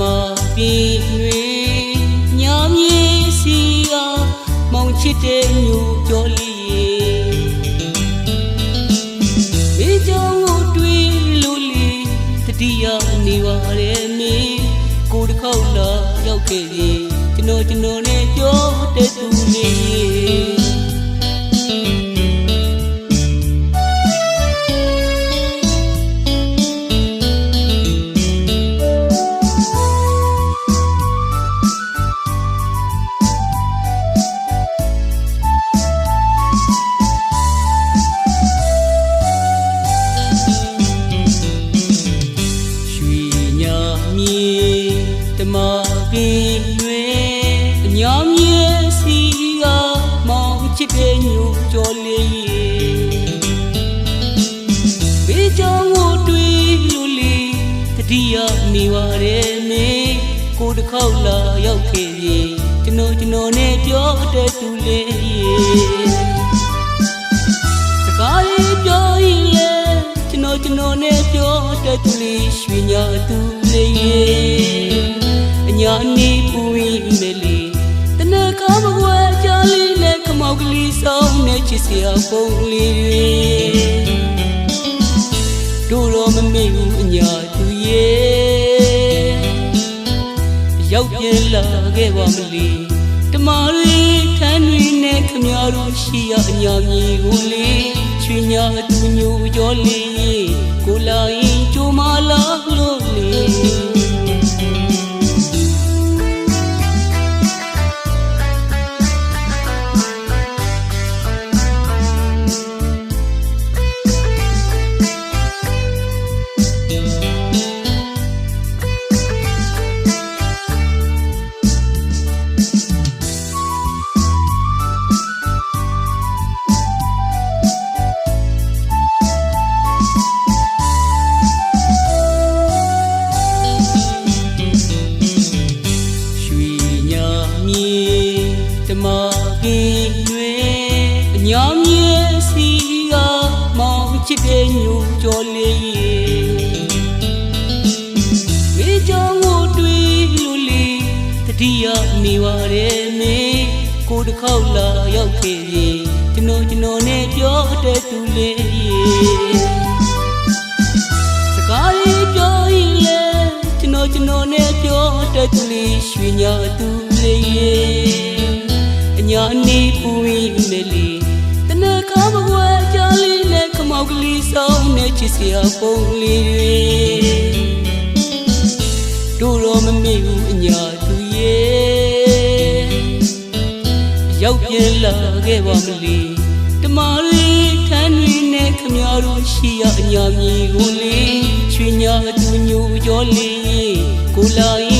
မာပြေတွေညမြေစီကမောင်ချစ်တဲ့ညိုကြောလေးဘေးကြောင့်ကိုတွေးလို့လေတတိယနေပါရဲ့မေကိုတစ်ခေါက်လာရောက်ခဲ့ပြီကျွန်တော်နဲ့ပြောတဲ့သူလေးတမပင်တွေညောင်မြေစီကမောင်ချစ်တဲ့ညိုကြောလေးဘေးကြောင့်ကိုတွေးလို့လေတတိယနေပါရဲ့မေကိုတစ်ခေါက်လာရောက်ခဲ့ပြီကျွန်တော်နဲ့ပြောတဲ့သူလေးစကားလေးပြောရင်လေကျွန်တော်နဲ့ပြောတဲ့သူလေးရွှေညာသူလေးညာနေပူရင်မလီတနခါမကွာကြလေးနဲ့ခမောက်ကလေးဆောင်နဲ့ချစ်စရာပုံလေးတွေတို့တော့မမေ့ဘူးအညာသူရဲ့ရောက်ပြန်လာခဲ့ပါမလီတမားတွေထမ်းတွေနဲ့ခမရတို့ရှိရအညာမြေကိုလေးချွေညာသူညိုကြောလေးကိုလာရင်ကြိုမလာလို့လေးတမပင်တွေညောင်မြေစီကမောင်ချစ်တဲ့ညိုကြောလေးဘေးကြောင့်ကိုတွေးလို့လေတတိယနေပါရဲ့မေကိုတစ်ခေါက်လာရောက်ခဲ့ပြီကျွန်တော်နဲ့ပြောတဲ့သူလေးစကားလေးပြောရင်လေကျွန်တော်နဲ့ပြောတဲ့သူလေးရွှေညာသူလေးညာနေပူရင်မလီတနခါမကွာကြလေးနဲ့ခမောက်ကလေးဆောင်နဲ့ချစ်စရာပုံလေးတွေတို့တော့မမေ့ဘူးအညာသူရဲ့ရောက်ပြန်လာခဲ့ပါမလီတမားတွေထမ်းတွေနဲ့ခမရတို့ရှိရအညာမြေကိုလေးချွေညာသူညိုကြောလေးကိုလာရင်